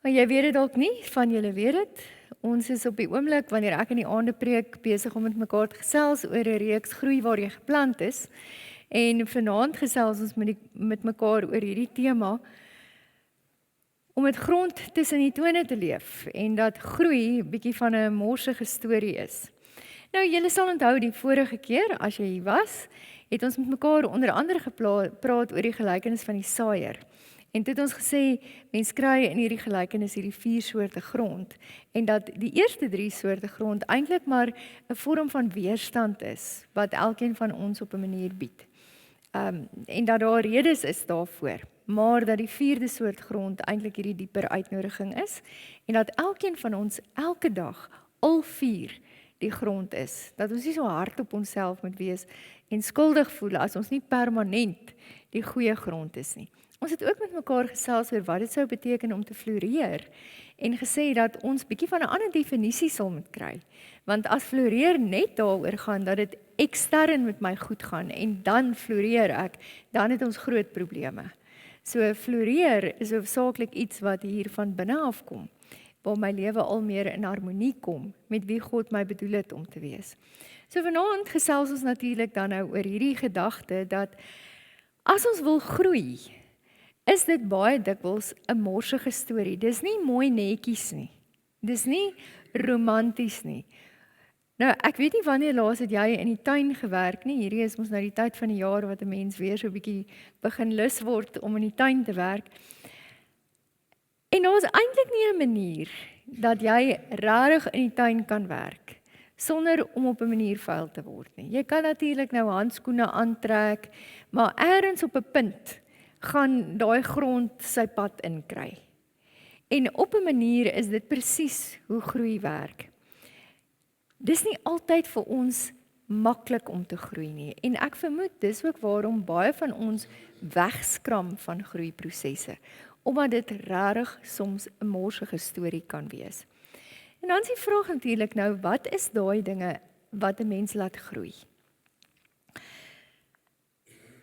Maar jy weet dit dalk nie, van julle weet dit. Ons is op die oomblik, wanneer ek in die aande preek, besig om met mekaar te gesels oor 'n reeks groei waar jy geplant is. En vanaand gesels ons met mekaar oor hierdie tema, om met grond tussen die tone te leef, en dat groei 'n bietjie van 'n morsige storie is. Nou, julle sal onthou die vorige keer, as jy hier was, het ons met mekaar onder andere gepraat oor die gelykenis van die saaiër. En toe het ons gesê, mens kry in hierdie gelykenis hierdie 4 soorte grond, en dat die eerste 3 soorte grond eintlik maar 'n vorm van weerstand is, wat elkeen van ons op 'n manier bied. En dat daar redes is daarvoor, maar dat die 4de soort grond eintlik hierdie dieper uitnodiging is, en dat elkeen van ons elke dag al 4 die grond is, dat ons nie so hard op onsself moet wees en skuldig voel as ons nie permanent die goeie grond is nie. Ons het ook met mekaar gesels oor wat dit sou beteken om te floreer, en gesê dat ons bietjie van 'n ander definisie sal moet kry, want as floreer net daaroor gaan dat dit ekstern met my goed gaan, en dan floreer ek, dan het ons groot probleme. So floreer is hoofsaaklik iets wat hier van binne af kom, waar my lewe al meer in harmonie kom met wie God my bedoel het om te wees. So vanaand gesels ons natuurlik dan nou oor hierdie gedagte dat as ons wil groei, is dit baie dikwels 'n morsige storie. Dis nie mooi netjies nie. Dis nie romanties nie. Nou, ek weet nie wanneer laas het jy in die tuin gewerk nie. Hierdie is mos nou die tyd van die jaar wat 'n mens weer so 'n bietjie begin lus word om in die tuin te werk. En daar is eintlik nie 'n manier dat jy regtig in die tuin kan werk sonder om op 'n manier vuil te word nie. Jy kan natuurlik nou handskoene aantrek, maar eers op 'n punt gaan daai grond sy pad inkry. En op 'n manier is dit presies hoe groei werk. Dis nie altyd vir ons maklik om te groei nie, en ek vermoed dis ook waarom baie van ons wegskram van groeiprosesse, omdat dit regtig soms 'n morsige storie kan wees. En dan is die vraag natuurlik nou, wat is daai dinge wat 'n mens laat groei?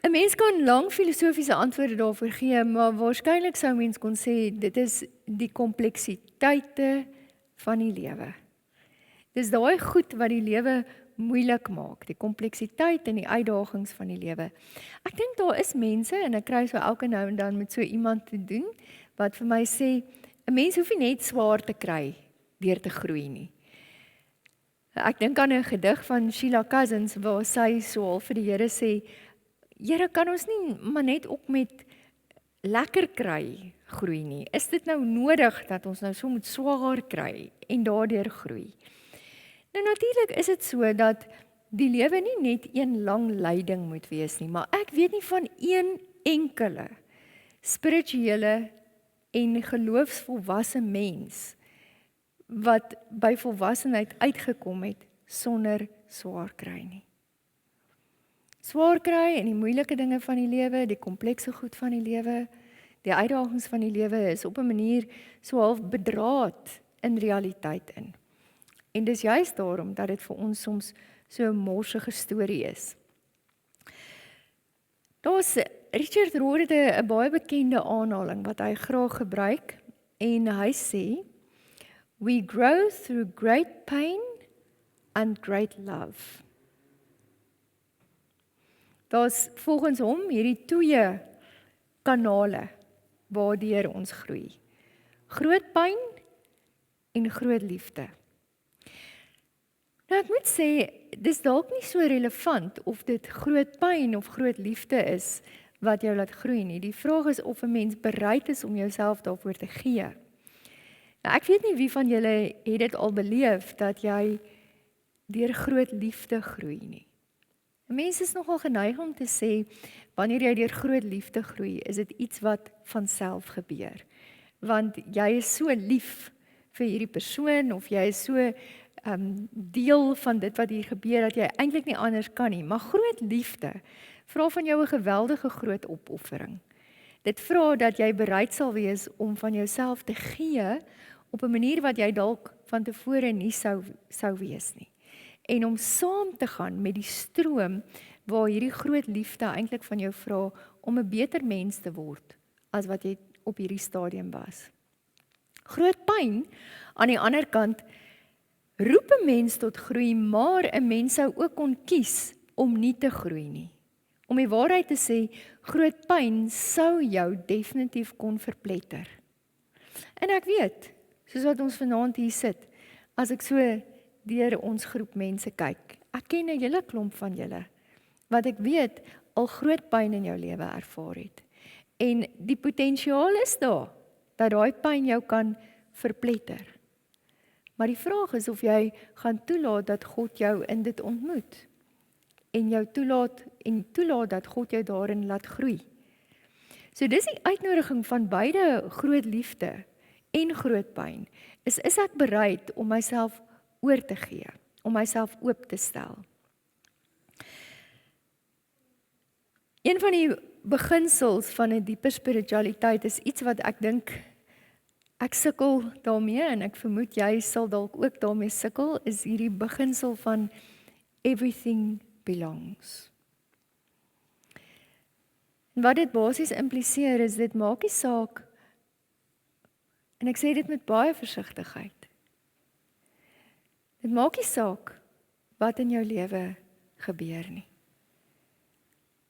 'n Mens kan lang filosofiese antwoorde daarvoor gee, maar waarskynlik sou mens kon sê, dit is die kompleksiteite van die lewe. Dis daai goed wat die lewe moeilik maak, die kompleksiteit en die uitdagings van die lewe. Ek dink daar is mense, en ek kry so elke nou en dan met so iemand te doen, wat vir my sê, 'n mens hoef nie net swaar te kry deur te groei nie. Ek dink aan 'n gedig van Sheila Cousins, waar sy so al vir die Here sê, Here, kan ons nie maar net ook met lekker kry groei nie? Is dit nou nodig dat ons nou so moet swaar kry en daardeur groei? Nou natuurlik is dit so dat die lewe nie net een lang lyding moet wees nie, maar ek weet nie van een enkele spirituele en geloofsvolwasse mens wat by volwassenheid uitgekom het sonder swaar kry nie. Swaar kry en die moeilike dinge van die lewe, die komplekse goed van die lewe, die uitdagings van die lewe is op 'n manier so half bedraad in realiteit in. En dis juist daarom dat dit vir ons soms so 'n morsige storie is. Daar's Richard Rohr het 'n baie bekende aanhaling wat hy graag gebruik, en hy sê, "We grow through great pain and great love." Daar's volgens hom hierdie 2 kanale waardeur ons groei. Groot pyn en groot liefde. Nou ek moet sê, dis dalk nie so relevant of dit groot pyn of groot liefde is wat jou laat groei nie. Die vraag is of 'n mens bereid is om jouself daarvoor te gee. Nou ek weet nie wie van julle het dit al beleef dat jy deur groot liefde groei nie. Mense is nogal geneig om te sê, wanneer jy deur groot liefde groei, is dit iets wat van self gebeur. Want jy is so lief vir hierdie persoon, of jy is so deel van dit wat hier gebeur, dat jy eintlik nie anders kan nie. Maar groot liefde vra van jou 'n geweldige groot opoffering. Dit vra dat jy bereid sal wees om van jouself te gee op 'n manier wat jy dalk van tevore nie sou wees nie. En om saam te gaan met die stroom waar hierdie groot liefde eintlik van jou vra om 'n beter mens te word as wat jy op hierdie stadium was. Groot pyn, aan die ander kant, roep 'n mens tot groei, maar 'n mens sou ook kon kies om nie te groei nie. Om die waarheid te sê, groot pyn sou jou definitief kon verpletter. En ek weet, soos wat ons vanaand hier sit, as ek so deur ons groep mense kyk, ek ken 'n hele klomp van julle, wat ek weet al groot pyn in jou lewe ervaar het. En die potensiaal is daar, dat daai pyn jou kan verpletter. Maar die vraag is of jy gaan toelaat dat God jou in dit ontmoet. En jou toelaat dat God jou daarin laat groei. So dis die uitnodiging van beide groot liefde en groot pyn. Is ek bereid om myself oor te gee, om myself oop te stel? Een van die beginsels van 'n dieper spiritualiteit is iets wat ek dink ek sukkel daarmee en ek vermoed jy sal dalk ook daarmee sukkel, is hierdie beginsel van everything belongs. En wat dit basies impliseer is, dit maak nie saak, en ek sê dit met baie versigtigheid, dit maak nie saak wat in jou lewe gebeur nie,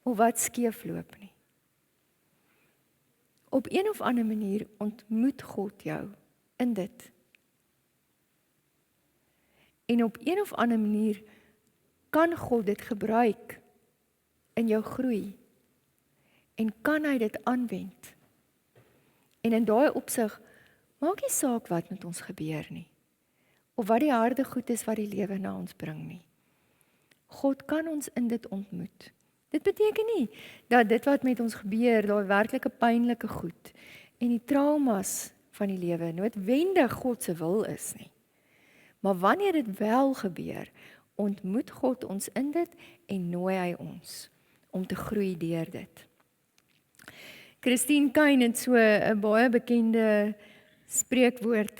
of wat skeefloop nie. Op een of ander manier ontmoet God jou in dit. En op een of ander manier kan God dit gebruik in jou groei. En kan hy dit aanwend. En in daai opsig, maak nie saak wat met ons gebeur nie. Of wat die harde goed is wat die lewe na ons bring nie. God kan ons in dit ontmoet. Dit beteken nie dat dit wat met ons gebeur, daai werklike pynlike goed en die traumas van die lewe noodwendig God se wil is nie. Maar wanneer dit wel gebeur, ontmoet God ons in dit en nooi hy ons om te groei deur dit. Christine Caine het so 'n baie bekende spreekwoord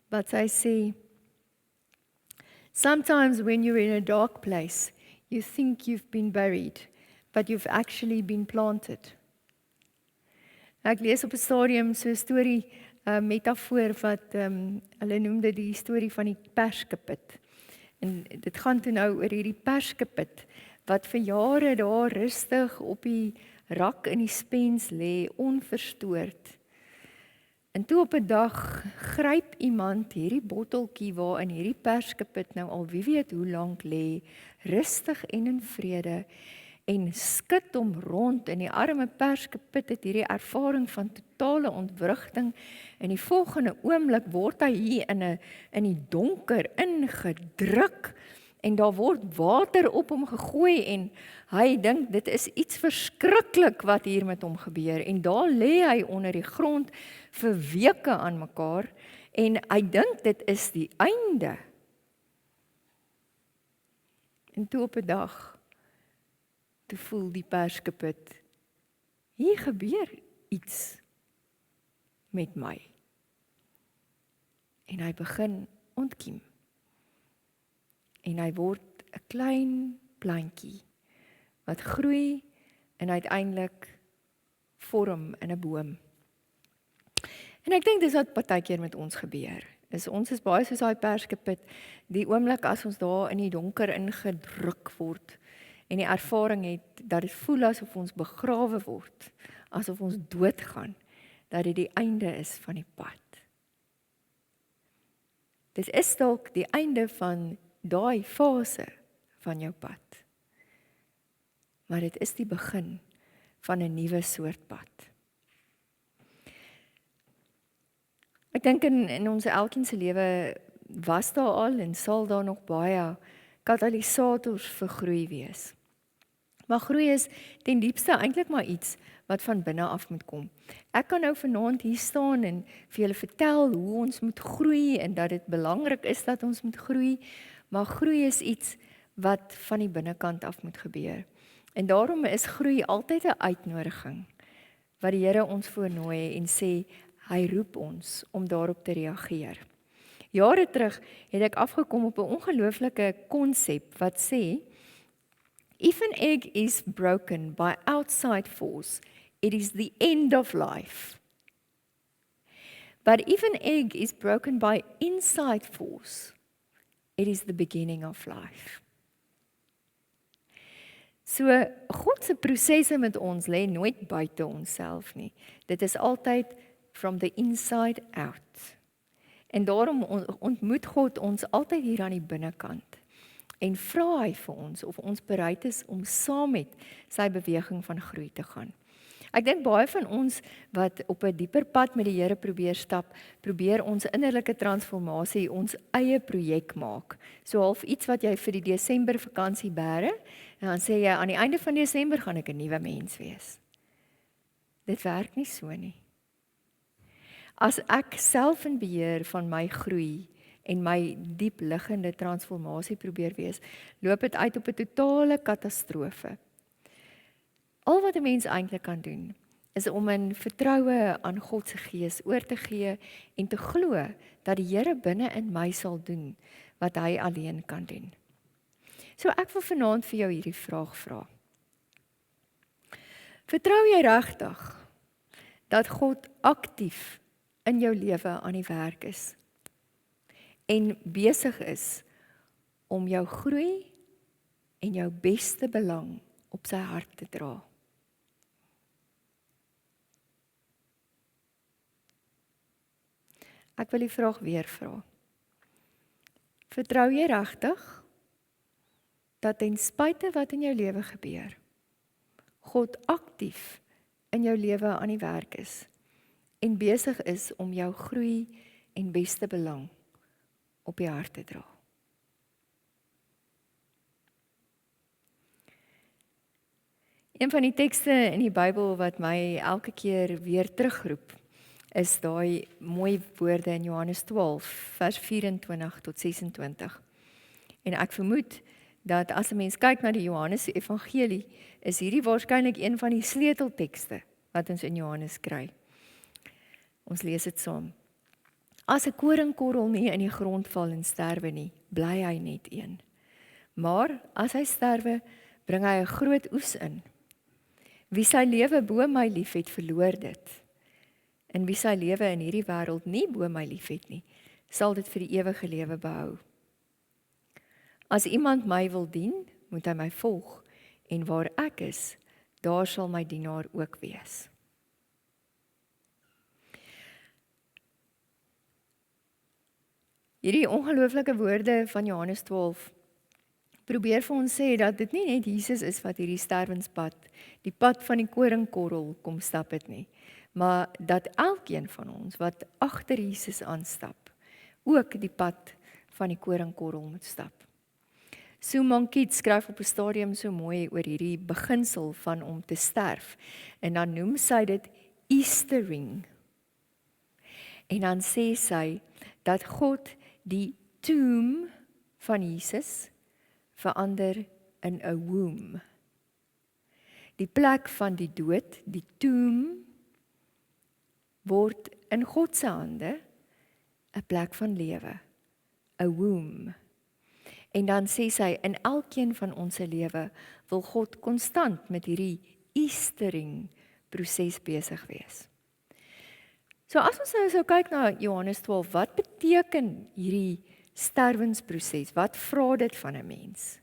wat sy sê, "Sometimes when you're in a dark place, you think you've been buried, but you've actually been planted." Ek lees op 'n stadium so 'n storie, metafoor wat hulle noem dit die storie van die perskepit. En dit gaan toe nou oor hierdie perskepit wat vir jare daar rustig op die rak in die spens lê, onverstoord. En toe op 'n dag gryp iemand hierdie botteltjie waarin hierdie perskepit nou al wie weet hoe lank lê, rustig en in vrede, en skud hom rond, en die arme perskepit het hierdie ervaring van totale ontwrigting, en die volgende oomblik word hy hier in die donker ingedruk, en daar word water op hom gegooi, en hy dink dit is iets verskriklik wat hier met hom gebeur, en daar lê hy onder die grond vir weke aan mekaar, en hy dink dit is die einde. En toe op 'n dag, toe voel die perskepit, hier gebeur iets met my. En hy begin ontkiem. En hy word 'n klein plantjie wat groei en uiteindelik vorm in 'n boom. En ek dink dis wat partykeer met ons gebeur. Ons is baie soos daai perskepit, die oomblik as ons daar in die donker ingedruk word en die ervaring het dat dit voel asof ons begrawe word, asof ons doodgaan, dat dit die einde is van die pad. Dit is dalk die einde van daai fase van jou pad. Maar dit is die begin van 'n nuwe soort pad. Ek dink in ons elkeen se lewe was daar al en sal daar nog baie katalisators vir groei wees. Maar groei is ten diepste eintlik maar iets wat van binne af moet kom. Ek kan nou vanaand hier staan en vir julle vertel hoe ons moet groei en dat dit belangrik is dat ons moet groei, maar groei is iets wat van die binnekant af moet gebeur. En daarom is groei altyd 'n uitnodiging wat die Here ons voornooi en sê hy roep ons om daarop te reageer. Jare terug het ek afgekom op 'n ongelooflike konsep wat sê, if an egg is broken by outside force, it is the end of life. But if an egg is broken by inside force, it is the beginning of life. So, God se prosesse met ons lê nooit buite onsself nie. Dit is altyd from the inside out. En daarom ontmoet God ons altyd hier aan die binnekant. En vra hy vir ons of ons bereid is om saam met sy beweging van groei te gaan. Ek dink baie van ons wat op 'n dieper pad met die Here probeer stap, probeer ons innerlike transformasie ons eie projek maak. So half iets wat jy vir die Desember vakansie bære, en dan sê jy aan die einde van Desember gaan ek 'n nuwe mens wees. Dit werk nie so nie. As ek self in beheer van my groei en my diep liggende transformasie probeer wees, loop dit uit op 'n totale katastrofe. Al wat 'n mens eintlik kan doen, is om in vertroue aan God se Gees oor te gee en te glo dat die Here binne in my sal doen wat hy alleen kan doen. So ek wil vanaand vir jou hierdie vraag vra. Vertrou jy regtig dat God aktief in jou lewe aan die werk is en besig is om jou groei en jou beste belang op sy hart te dra? Ek wil die vraag weer vra. Vertrou jy regtig dat ten spyte wat in jou lewe gebeur, God aktief in jou lewe aan die werk is en besig is om jou groei en beste belang op die hart te dra? Een van die tekste in die Bybel wat my elke keer weer terugroep, is daai mooi woorde in Johannes 12, vers 24 tot 26. En ek vermoed dat as 'n mens kyk na die Johannes Evangelie, is hierdie waarskynlik een van die sleuteltekste wat ons in Johannes kry. Ons lees dit saam. As 'n koringkorrel nie in die grond val en sterwe nie, bly hy net een. Maar as hy sterwe, bring hy 'n groot oes in. Wie sy lewe bo my liefhet, verloor dit. En wie sy lewe in hierdie wêreld nie bo my liefhet nie, sal dit vir die ewige lewe behou. As iemand my wil dien, moet hy my volg, en waar ek is, daar sal my dienaar ook wees. Hierdie ongelooflike woorde van Johannes 12 probeer vir ons sê dat dit nie net Jesus is wat hierdie sterwenspad, die pad van die koringkorrel kom stap het nie, maar dat elkeen van ons wat agter Jesus aanstap, ook die pad van die koringkorrel moet stap. Sue Monk skryf op 'n stadium so mooi oor hierdie beginsel van om te sterf, en dan noem sy dit Eastering. En dan sê sy dat God die tomb van Jesus verander in 'n womb. Die plek van die dood, die tomb, word in God se hande 'n plek van lewe, 'n womb. En dan sê sy, in elkeen van ons se lewe wil God konstant met hierdie Eastering proses besig wees. So as ons nou so kyk na Johannes 12, wat beteken hierdie sterwensproses? Wat vra dit van 'n mens?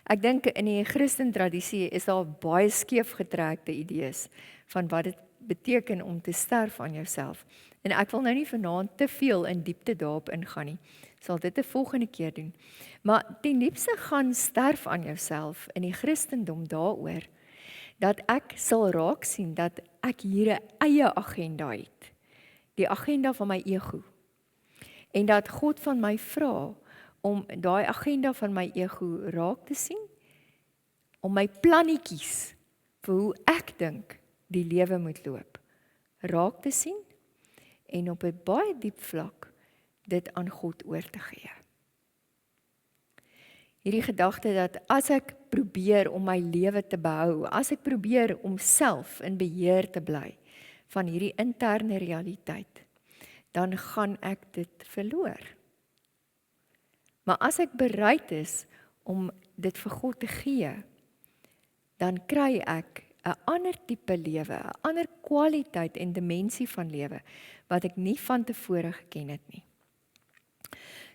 Ek dink in die Christen tradisie is daar baie skeefgetrekte idees van wat dit beteken om te sterf aan jouself. En ek wil nou nie vanaand te veel in diepte daarop ingaan nie. Sal dit 'n volgende keer doen. Maar ten diepste gaan sterf aan jouself in die Christendom daaroor dat ek sal raak sien dat ek hier 'n eie agenda het. Die agenda van my ego. En dat God van my vra om daai agenda van my ego raak te sien, om my plannetjies vir hoe ek dink die lewe moet loop, raak te sien en op 'n baie diep vlak dit aan God oor te gee. Hierdie gedagte dat as ek probeer om my lewe te behou, as ek probeer om self in beheer te bly van hierdie interne realiteit, dan gaan ek dit verloor. Maar as ek bereid is om dit vir God te gee, dan kry ek 'n ander tipe lewe, 'n ander kwaliteit en dimensie van lewe wat ek nie van tevore geken het nie.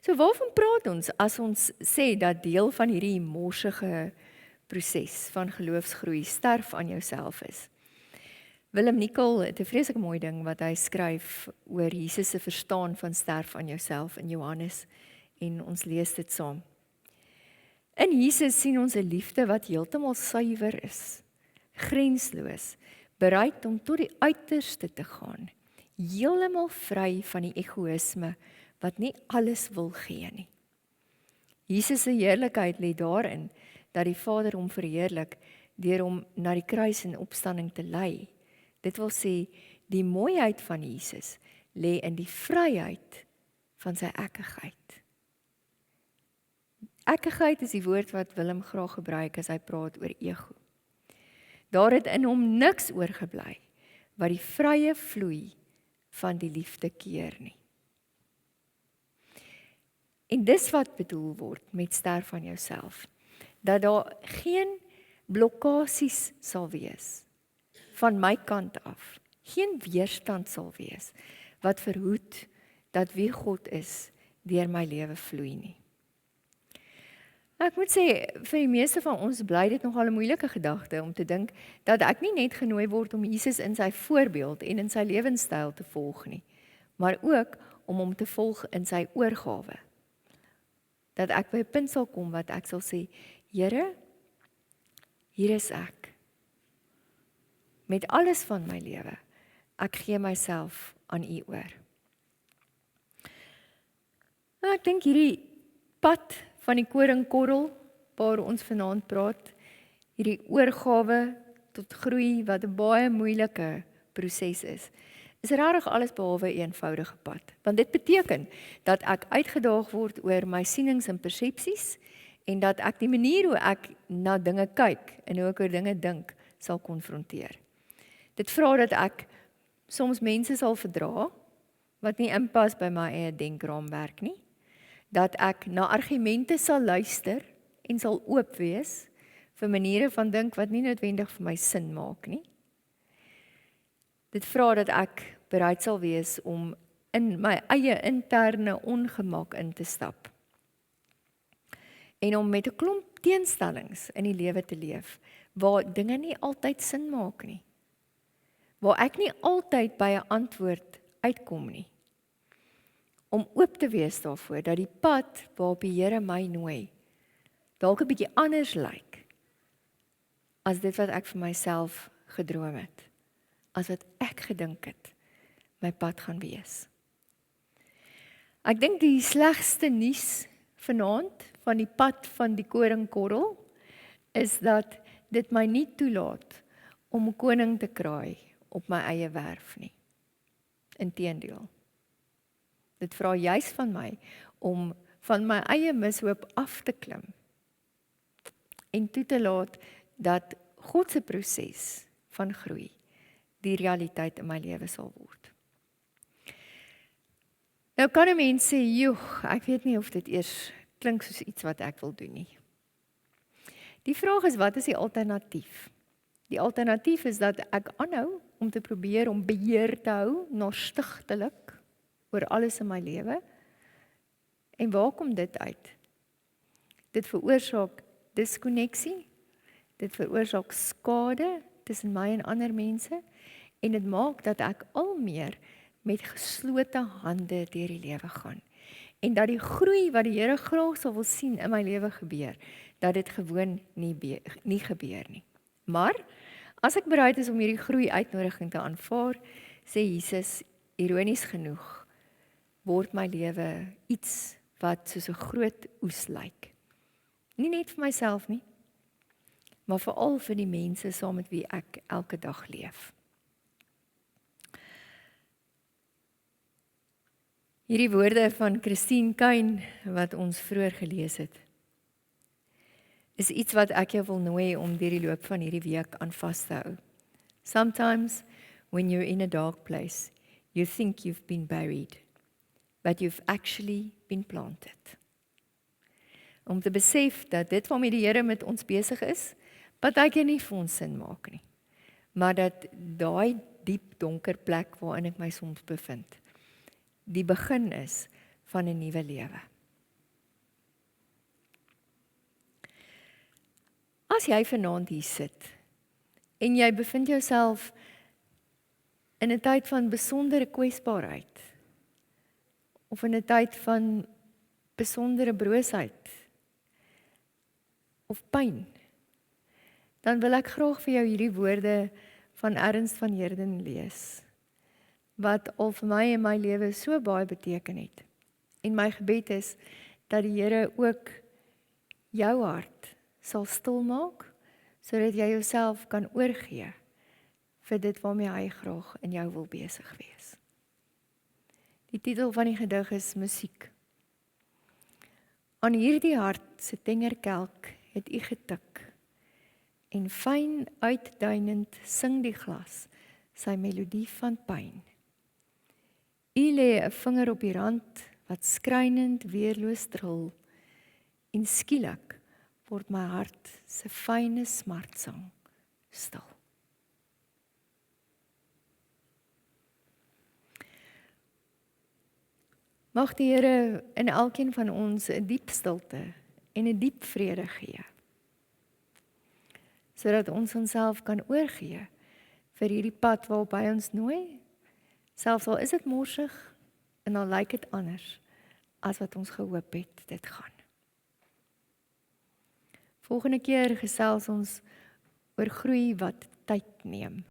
So waarvan praat ons as ons sê dat deel van hierdie morsige proses van geloofsgroei sterf aan jouself is? Willem Nicol het 'n vreeslike mooi ding wat hy skryf oor Jesus se verstaan van sterf aan jouself in Johannes, en ons lees dit saam. In Jesus sien ons 'n liefde wat heeltemal suiwer is, grensloos, bereid om tot die uiterste te gaan, heeltemal vry van die egoïsme wat nie alles wil gee nie. Jesus se heerlikheid lê daarin dat die Vader hom verheerlik deur hom na die kruis en opstanding te lei. Dit wil sê, die mooiheid van Jesus lê in die vryheid van sy ekkigheid. Ekkigheid is die woord wat Willem graag gebruik as hy praat oor ego. Daar het in hom niks oorgebly wat die vrye vloei van die liefde keer nie. En dis wat bedoel word met sterf aan jouself, dat daar geen blokkasies sal wees van my kant af, geen weerstand sal wees wat verhoed dat wie God is deur my lewe vloei nie. Ek moet sê, vir die meeste van ons bly dit nogal 'n moeilike gedagte om te dink dat ek nie net genooi word om Jesus in sy voorbeeld en in sy lewenstyl te volg nie, maar ook om hom te volg in sy oorgawe. Dat ek by 'n punt sal kom wat ek sal sê, Here, hier is ek. Met alles van my lewe, ek gee myself aan U oor. Nou, ek dink hierdie pad van die koringkorrel waar ons vanaand praat, hierdie oorgawe tot groei wat 'n baie moeilike proses is regtig alles behalwe 'n eenvoudige pad. Want dit beteken dat ek uitgedaag word oor my sienings en persepsies en dat ek die manier hoe ek na dinge kyk en hoe ek oor dinge dink sal konfronteer. Dit vra dat ek soms mense sal verdra wat nie inpas by my eie denkraamwerk nie. Dat ek na argumente sal luister en sal oop wees vir maniere van dink wat nie noodwendig vir my sin maak nie. Dit vra dat ek bereid sal wees om in my eie interne ongemak in te stap. En om met 'n klomp teenstellings in die lewe te leef, waar dinge nie altyd sin maak nie. Waar ek nie altyd by 'n antwoord uitkom nie. Om oop te wees daarvoor, dat die pad waarop die Here my nooi, dalk 'n bietjie anders lyk, as dit wat ek vir myself gedroom het, as wat ek gedink het, my pad gaan wees. Ek dink die slegste nuus vanaand, van die pad van die koringkorrel, is dat dit my nie toelaat om 'n koning te kraai op my eie werf nie. Inteendeel. Dit vra juis van my om van my eie mishoop af te klim en toe te laat dat God se proses van groei die realiteit in my lewe sal word. Nou kan 'n mens sê, "Joeg, ek weet nie of dit eers klink soos iets wat ek wil doen nie." Die vraag is, wat is die alternatief? Die alternatief is dat ek aanhou om te probeer om beheer te hou, narstigtelik, oor alles in my lewe. En waar kom dit uit? Dit veroorsaak diskonneksie, dit veroorsaak skade tussen my en ander mense, en dit maak dat ek al meer met geslote hande deur die lewe gaan. En dat die groei wat die Here graag sal wil sien in my lewe gebeur, dat dit gewoon nie gebeur nie. Maar, as ek bereid is om hierdie groei uitnodiging te aanvaar, sê Jesus, ironies genoeg, word my lewe iets wat soos 'n groot oes lyk. Nie net vir myself nie, maar veral vir die mense saam met wie ek elke dag leef. Hierdie woorde van Christine Kane, wat ons vroeër gelees het, is iets wat ek jou wil nooi om deur die loop van hierdie week aan vas te hou. Sometimes, when you're in a dark place, you think you've been buried, but you've actually been planted. Om te besef dat dit waarmee die Here met ons besig is, partykeer nie vir ons sin maak nie. maar dat daai diep donker plek waarin ek my soms bevind, die begin is van 'n nuwe lewe. As jy vanaand hier sit en jy bevind jouself in 'n tyd van besondere kwesbaarheid of in 'n tyd van besondere broosheid of pyn, dan wil ek graag vir jou hierdie woorde van Ernst van Heerden lees, wat al vir my in my lewe so baie beteken het. En my gebed is dat die Here ook jou hart sal stilmaak, sodat jy jouself kan oorgee vir dit waarmee hy graag in jou wil besig wees. Die titel van die gedig is Musiek. Aan hierdie hart se tengerkelk het u getik, en fyn uitduinend sing die glas sy melodie van pyn. U lê 'n vinger op die rand wat skrynend weerloos trill, en skielik word my hart se fyne smartsang stil. Mag die Here in elkeen van ons 'n diep stilte en 'n diep vrede gee, sodat ons onsself kan oorgee vir hierdie pad waarop hy ons nooi, selfs al is dit morsig en al lyk dit anders as wat ons gehoop het dit gaan. Volgende keer gesels ons oor groei wat tyd neem.